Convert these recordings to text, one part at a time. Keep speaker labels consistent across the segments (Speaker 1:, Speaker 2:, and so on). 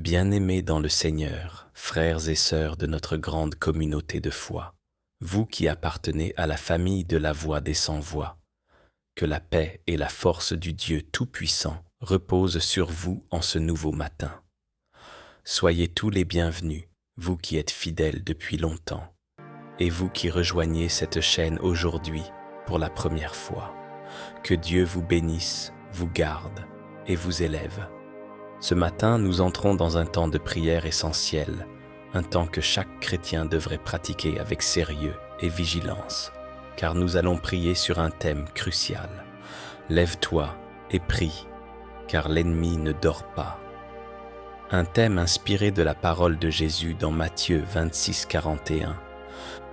Speaker 1: Bien-aimés dans le Seigneur, frères et sœurs de notre grande communauté de foi, vous qui appartenez à la famille de la Voix des Sans-Voix, que la paix et la force du Dieu Tout-Puissant reposent sur vous en ce nouveau matin. Soyez tous les bienvenus, vous qui êtes fidèles depuis longtemps, et vous qui rejoignez cette chaîne aujourd'hui pour la première fois. Que Dieu vous bénisse, vous garde et vous élève. Ce matin, nous entrons dans un temps de prière essentiel, un temps que chaque chrétien devrait pratiquer avec sérieux et vigilance, car nous allons prier sur un thème crucial. Lève-toi et prie, car l'ennemi ne dort pas. Un thème inspiré de la parole de Jésus dans Matthieu 26, 41.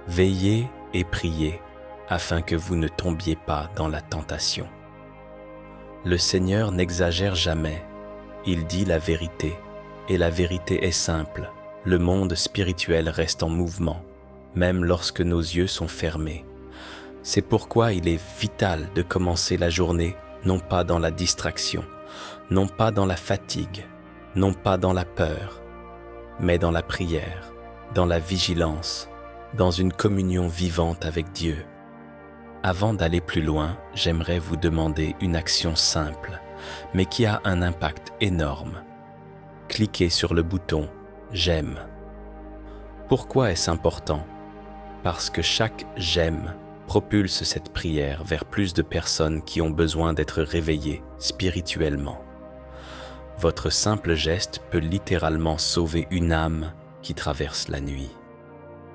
Speaker 1: Veillez et priez, afin que vous ne tombiez pas dans la tentation. Le Seigneur n'exagère jamais. Il dit la vérité, et la vérité est simple. Le monde spirituel reste en mouvement, même lorsque nos yeux sont fermés. C'est pourquoi il est vital de commencer la journée non pas dans la distraction, non pas dans la fatigue, non pas dans la peur, mais dans la prière, dans la vigilance, dans une communion vivante avec Dieu. Avant d'aller plus loin, j'aimerais vous demander une action simple, mais qui a un impact énorme. Cliquez sur le bouton « J'aime ». Pourquoi est-ce important? Parce que chaque « J'aime » propulse cette prière vers plus de personnes qui ont besoin d'être réveillées spirituellement. Votre simple geste peut littéralement sauver une âme qui traverse la nuit.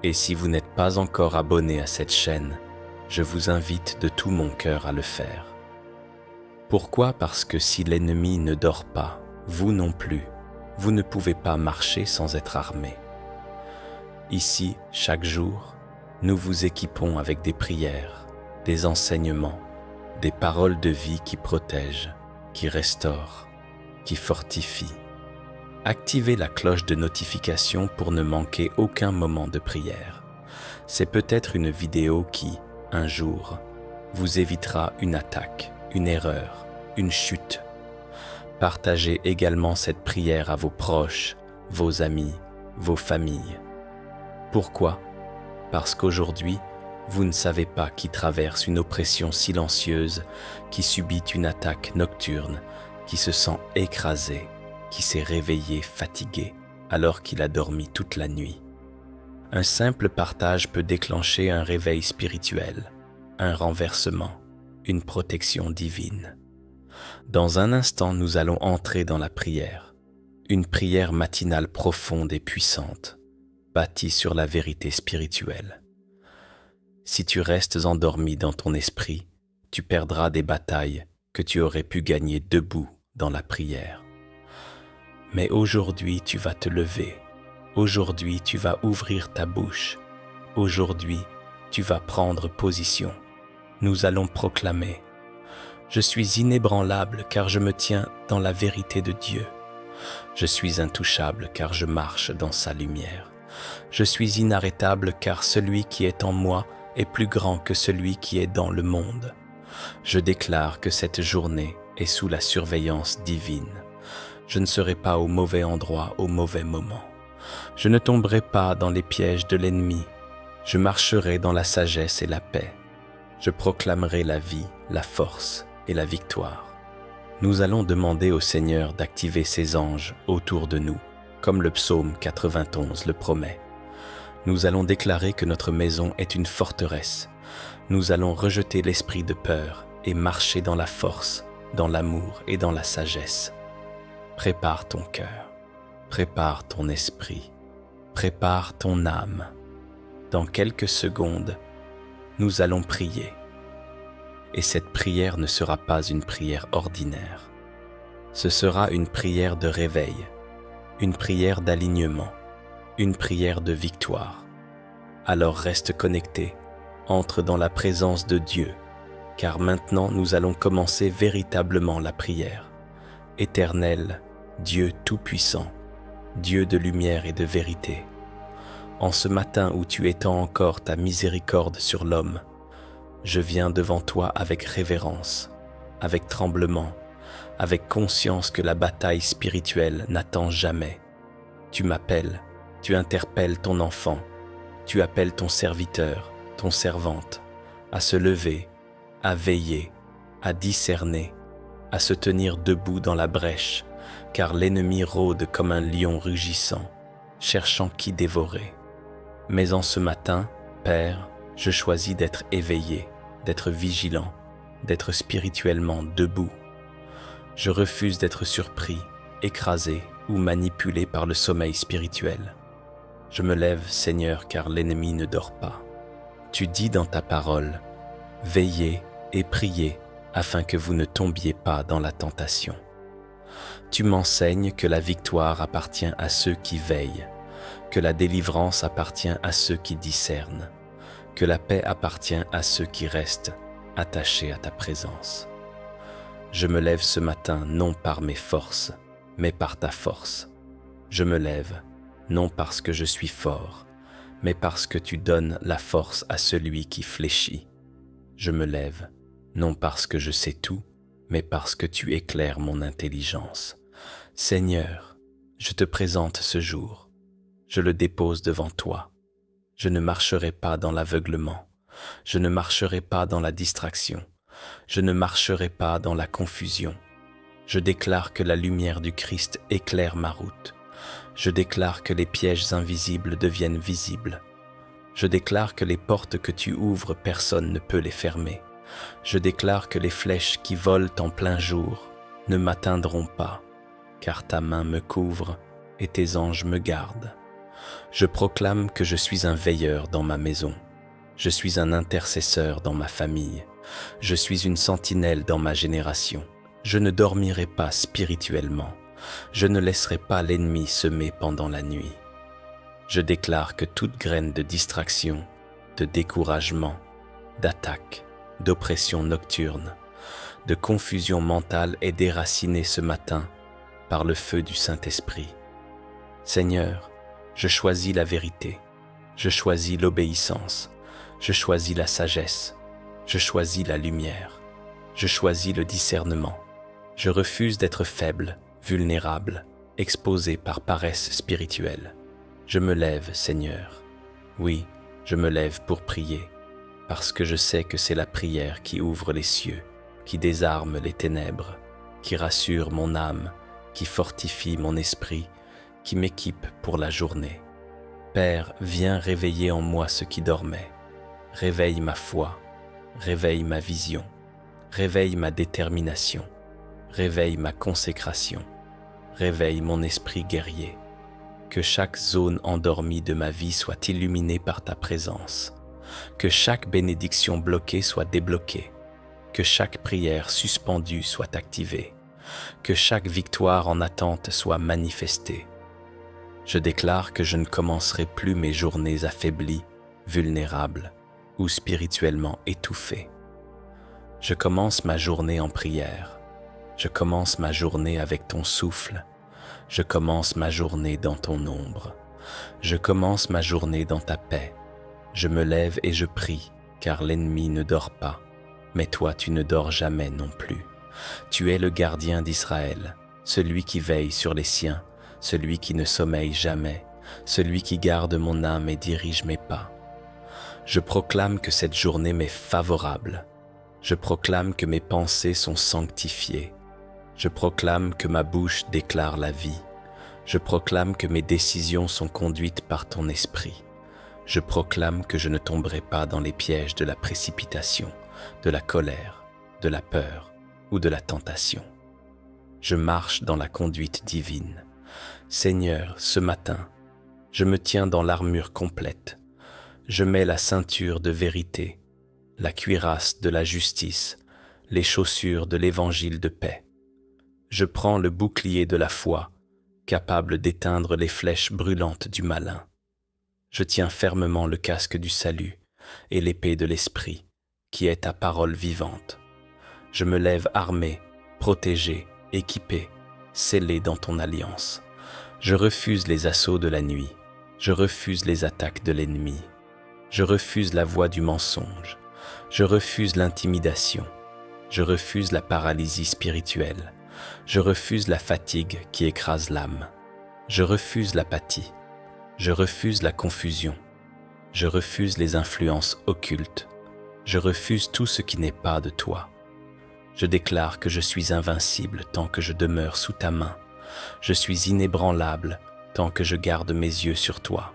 Speaker 1: Et si vous n'êtes pas encore abonné à cette chaîne, je vous invite de tout mon cœur à le faire. Pourquoi? Parce que si l'ennemi ne dort pas, vous non plus, vous ne pouvez pas marcher sans être armé. Ici, chaque jour, nous vous équipons avec des prières, des enseignements, des paroles de vie qui protègent, qui restaurent, qui fortifient. Activez la cloche de notification pour ne manquer aucun moment de prière. C'est peut-être une vidéo qui, un jour, vous évitera une attaque, une erreur, une chute. Partagez également cette prière à vos proches, vos amis, vos familles. Pourquoi? Parce qu'aujourd'hui, vous ne savez pas qui traverse une oppression silencieuse, qui subit une attaque nocturne, qui se sent écrasé, qui s'est réveillé fatigué alors qu'il a dormi toute la nuit. Un simple partage peut déclencher un réveil spirituel, un renversement, une protection divine. Dans un instant, nous allons entrer dans la prière, une prière matinale profonde et puissante, bâtie sur la vérité spirituelle. Si tu restes endormi dans ton esprit, tu perdras des batailles que tu aurais pu gagner debout dans la prière. Mais aujourd'hui, tu vas te lever. Aujourd'hui, tu vas ouvrir ta bouche. Aujourd'hui, tu vas prendre position. Nous allons proclamer: je suis inébranlable car je me tiens dans la vérité de Dieu. Je suis intouchable car je marche dans sa lumière. Je suis inarrêtable car celui qui est en moi est plus grand que celui qui est dans le monde. Je déclare que cette journée est sous la surveillance divine. Je ne serai pas au mauvais endroit au mauvais moment. Je ne tomberai pas dans les pièges de l'ennemi. Je marcherai dans la sagesse et la paix. Je proclamerai la vie, la force et la victoire. Nous allons demander au Seigneur d'activer ses anges autour de nous, comme le psaume 91 le promet. Nous allons déclarer que notre maison est une forteresse. Nous allons rejeter l'esprit de peur et marcher dans la force, dans l'amour et dans la sagesse. Prépare ton cœur, prépare ton esprit, prépare ton âme. Dans quelques secondes, nous allons prier. Et cette prière ne sera pas une prière ordinaire. Ce sera une prière de réveil, une prière d'alignement, une prière de victoire. Alors reste connecté, entre dans la présence de Dieu, car maintenant nous allons commencer véritablement la prière. Éternel, Dieu Tout-Puissant, Dieu de lumière et de vérité, en ce matin où tu étends encore ta miséricorde sur l'homme, je viens devant toi avec révérence, avec tremblement, avec conscience que la bataille spirituelle n'attend jamais, Tu m'appelles, tu interpelles ton enfant, tu appelles ton serviteur, ton servante, à se lever, à veiller, à discerner, à se tenir debout dans la brèche, car l'ennemi rôde comme un lion rugissant, cherchant qui dévorer. Mais en ce matin, Père, je choisis d'être éveillé, d'être vigilant, d'être spirituellement debout. Je refuse d'être surpris, écrasé ou manipulé par le sommeil spirituel. Je me lève, Seigneur, car l'ennemi ne dort pas. Tu dis dans ta parole, « Veillez et priez afin que vous ne tombiez pas dans la tentation. » Tu m'enseignes que la victoire appartient à ceux qui veillent, que la délivrance appartient à ceux qui discernent, que la paix appartient à ceux qui restent attachés à ta présence. Je me lève ce matin non par mes forces, mais par ta force. Je me lève non parce que je suis fort, mais parce que tu donnes la force à celui qui fléchit. Je me lève non parce que je sais tout, mais parce que tu éclaires mon intelligence. Seigneur, je te présente ce jour. Je le dépose devant toi. Je ne marcherai pas dans l'aveuglement. Je ne marcherai pas dans la distraction. Je ne marcherai pas dans la confusion. Je déclare que la lumière du Christ éclaire ma route. Je déclare que les pièges invisibles deviennent visibles. Je déclare que les portes que tu ouvres, personne ne peut les fermer. Je déclare que les flèches qui volent en plein jour ne m'atteindront pas, car ta main me couvre et tes anges me gardent. Je proclame que je suis un veilleur dans ma maison. Je suis un intercesseur dans ma famille. Je suis une sentinelle dans ma génération. Je ne dormirai pas spirituellement. Je ne laisserai pas l'ennemi semer pendant la nuit. Je déclare que toute graine de distraction, de découragement, d'attaque, d'oppression nocturne, de confusion mentale est déracinée ce matin par le feu du Saint-Esprit. Seigneur, je choisis la vérité, je choisis l'obéissance, je choisis la sagesse, je choisis la lumière, je choisis le discernement. Je refuse d'être faible, vulnérable, exposé par paresse spirituelle. Je me lève, Seigneur. Oui, je me lève pour prier, parce que je sais que c'est la prière qui ouvre les cieux, qui désarme les ténèbres, qui rassure mon âme, qui fortifie mon esprit, qui m'équipe pour la journée. Père, viens réveiller en moi ce qui dormait. Réveille ma foi, réveille ma vision, réveille ma détermination, réveille ma consécration, réveille mon esprit guerrier. Que chaque zone endormie de ma vie soit illuminée par ta présence. Que chaque bénédiction bloquée soit débloquée. Que chaque prière suspendue soit activée. Que chaque victoire en attente soit manifestée. Je déclare que je ne commencerai plus mes journées affaiblies, vulnérables ou spirituellement étouffées. Je commence ma journée en prière. Je commence ma journée avec ton souffle. Je commence ma journée dans ton ombre. Je commence ma journée dans ta paix. Je me lève et je prie, car l'ennemi ne dort pas. Mais toi, tu ne dors jamais non plus. Tu es le gardien d'Israël, celui qui veille sur les siens, celui qui ne sommeille jamais, celui qui garde mon âme et dirige mes pas. Je proclame que cette journée m'est favorable. Je proclame que mes pensées sont sanctifiées. Je proclame que ma bouche déclare la vie. Je proclame que mes décisions sont conduites par ton esprit. Je proclame que je ne tomberai pas dans les pièges de la précipitation, de la colère, de la peur ou de la tentation. Je marche dans la conduite divine. Seigneur, ce matin, je me tiens dans l'armure complète. Je mets la ceinture de vérité, la cuirasse de la justice, les chaussures de l'évangile de paix. Je prends le bouclier de la foi, capable d'éteindre les flèches brûlantes du malin. Je tiens fermement le casque du salut et l'épée de l'esprit, qui est ta parole vivante. Je me lève armé, protégé, équipé, scellé dans ton alliance. Je refuse les assauts de la nuit. Je refuse les attaques de l'ennemi. Je refuse la voix du mensonge. Je refuse l'intimidation. Je refuse la paralysie spirituelle. Je refuse la fatigue qui écrase l'âme. Je refuse l'apathie, je refuse la confusion, je refuse les influences occultes, je refuse tout ce qui n'est pas de toi. Je déclare que je suis invincible tant que je demeure sous ta main, je suis inébranlable tant que je garde mes yeux sur toi.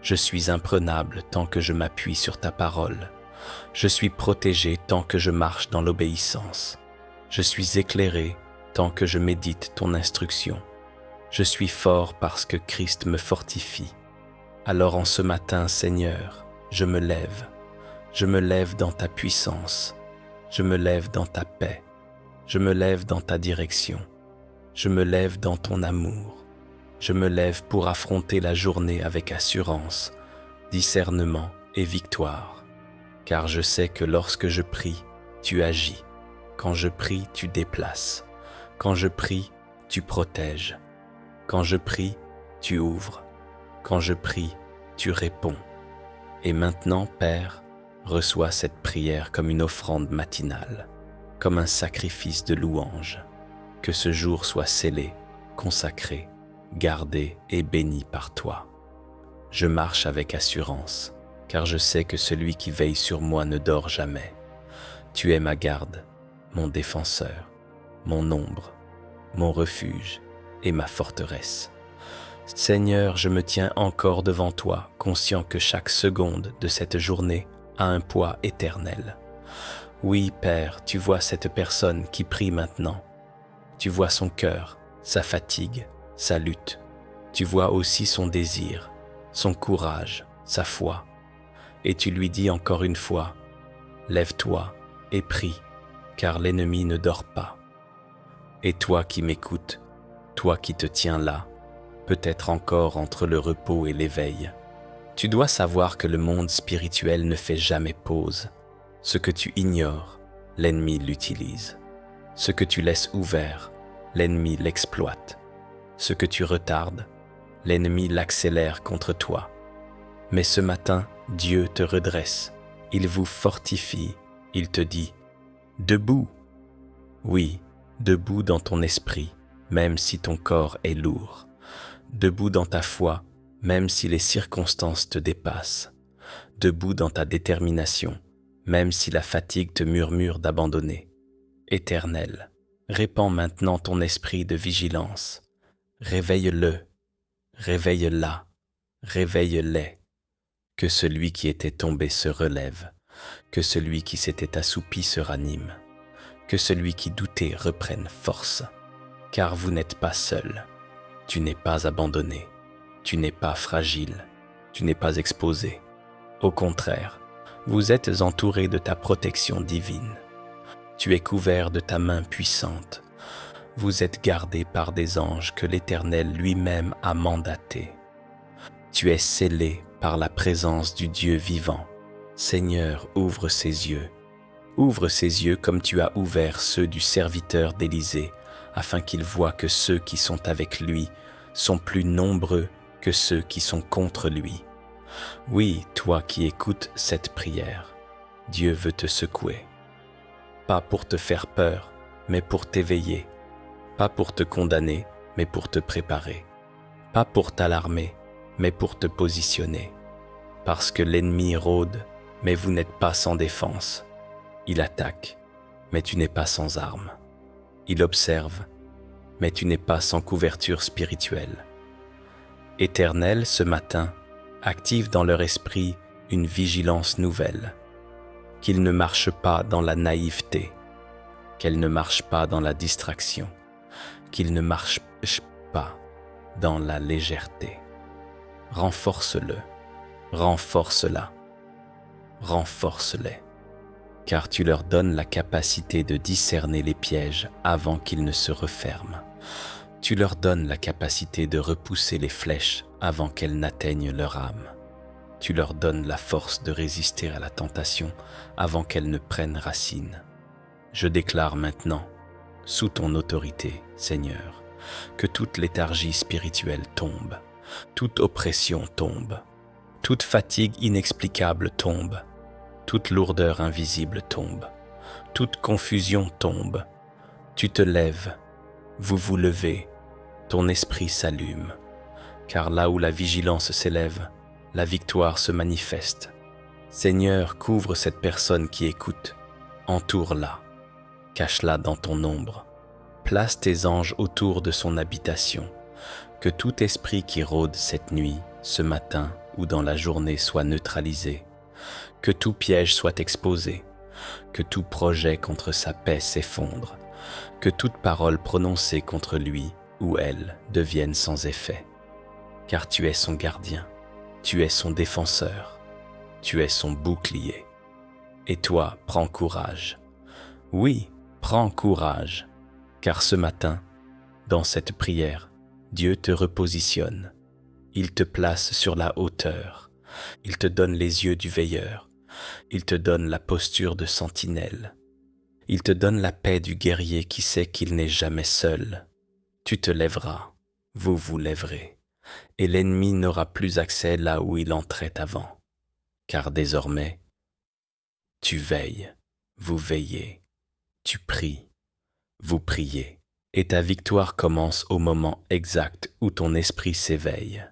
Speaker 1: Je suis imprenable tant que je m'appuie sur ta parole. Je suis protégé tant que je marche dans l'obéissance. Je suis éclairé tant que je médite ton instruction. Je suis fort parce que Christ me fortifie. Alors en ce matin, Seigneur, je me lève. Je me lève dans ta puissance. Je me lève dans ta paix. Je me lève dans ta direction. Je me lève dans ton amour. Je me lève pour affronter la journée avec assurance, discernement et victoire. Car je sais que lorsque je prie, tu agis. Quand je prie, tu déplaces. Quand je prie, tu protèges. Quand je prie, tu ouvres. Quand je prie, tu réponds. Et maintenant, Père, reçois cette prière comme une offrande matinale, comme un sacrifice de louange. Que ce jour soit scellé, consacré, gardé et béni par toi. Je marche avec assurance, car je sais que celui qui veille sur moi ne dort jamais. Tu es ma garde, mon défenseur, mon ombre, mon refuge et ma forteresse. Seigneur, je me tiens encore devant toi, conscient que chaque seconde de cette journée a un poids éternel. Oui, Père, tu vois cette personne qui prie maintenant. Tu vois son cœur, sa fatigue, sa lutte. Tu vois aussi son désir, son courage, sa foi. Et tu lui dis encore une fois, « Lève-toi et prie, car l'ennemi ne dort pas. » Et toi qui m'écoutes, toi qui te tiens là, peut-être encore entre le repos et l'éveil, tu dois savoir que le monde spirituel ne fait jamais pause. Ce que tu ignores, l'ennemi l'utilise. Ce que tu laisses ouvert, l'ennemi l'exploite. Ce que tu retardes, l'ennemi l'accélère contre toi. Mais ce matin, Dieu te redresse. Il vous fortifie. Il te dit, « Debout !» Oui, debout dans ton esprit, même si ton corps est lourd. Debout dans ta foi, même si les circonstances te dépassent. Debout dans ta détermination, même si la fatigue te murmure d'abandonner. Éternel, répands maintenant ton esprit de vigilance. Réveille-le, réveille-la, réveille-les. Que celui qui était tombé se relève, que celui qui s'était assoupi se ranime, que celui qui doutait reprenne force. Car vous n'êtes pas seul, tu n'es pas abandonné, tu n'es pas fragile, tu n'es pas exposé. Au contraire, vous êtes entouré de ta protection divine. Tu es couvert de ta main puissante. Vous êtes gardé par des anges que l'Éternel lui-même a mandatés. Tu es scellé par la présence du Dieu vivant. Seigneur, ouvre ses yeux. Ouvre ses yeux comme tu as ouvert ceux du serviteur d'Élisée, afin qu'il voie que ceux qui sont avec lui sont plus nombreux que ceux qui sont contre lui. Oui, toi qui écoutes cette prière, Dieu veut te secouer. Pas pour te faire peur, mais pour t'éveiller. Pas pour te condamner, mais pour te préparer. Pas pour t'alarmer, mais pour te positionner. Parce que l'ennemi rôde, mais vous n'êtes pas sans défense. Il attaque, mais tu n'es pas sans armes. Il observe, mais tu n'es pas sans couverture spirituelle. Éternel, ce matin, active dans leur esprit une vigilance nouvelle. Qu'ils ne marchent pas dans la naïveté, qu'elles ne marchent pas dans la distraction, qu'ils ne marchent pas dans la légèreté. Renforce-le, renforce-la, renforce-les, car tu leur donnes la capacité de discerner les pièges avant qu'ils ne se referment. Tu leur donnes la capacité de repousser les flèches avant qu'elles n'atteignent leur âme. Tu leur donnes la force de résister à la tentation avant qu'elle ne prenne racine. Je déclare maintenant, sous ton autorité, Seigneur, que toute léthargie spirituelle tombe, toute oppression tombe, toute fatigue inexplicable tombe, toute lourdeur invisible tombe, toute confusion tombe. Tu te lèves, vous vous levez, ton esprit s'allume, car là où la vigilance s'élève, la victoire se manifeste. Seigneur, couvre cette personne qui écoute, entoure-la, cache-la dans ton ombre, place tes anges autour de son habitation, que tout esprit qui rôde cette nuit, ce matin ou dans la journée soit neutralisé, que tout piège soit exposé, que tout projet contre sa paix s'effondre, que toute parole prononcée contre lui ou elle devienne sans effet. Car tu es son gardien, tu es son défenseur, tu es son bouclier. Et toi, prends courage. Oui, prends courage, car ce matin, dans cette prière, Dieu te repositionne. Il te place sur la hauteur. Il te donne les yeux du veilleur. Il te donne la posture de sentinelle. Il te donne la paix du guerrier qui sait qu'il n'est jamais seul. Tu te lèveras, vous vous lèverez, et l'ennemi n'aura plus accès là où il entrait avant. Car désormais, tu veilles, vous veillez, tu pries, vous priez, et ta victoire commence au moment exact où ton esprit s'éveille.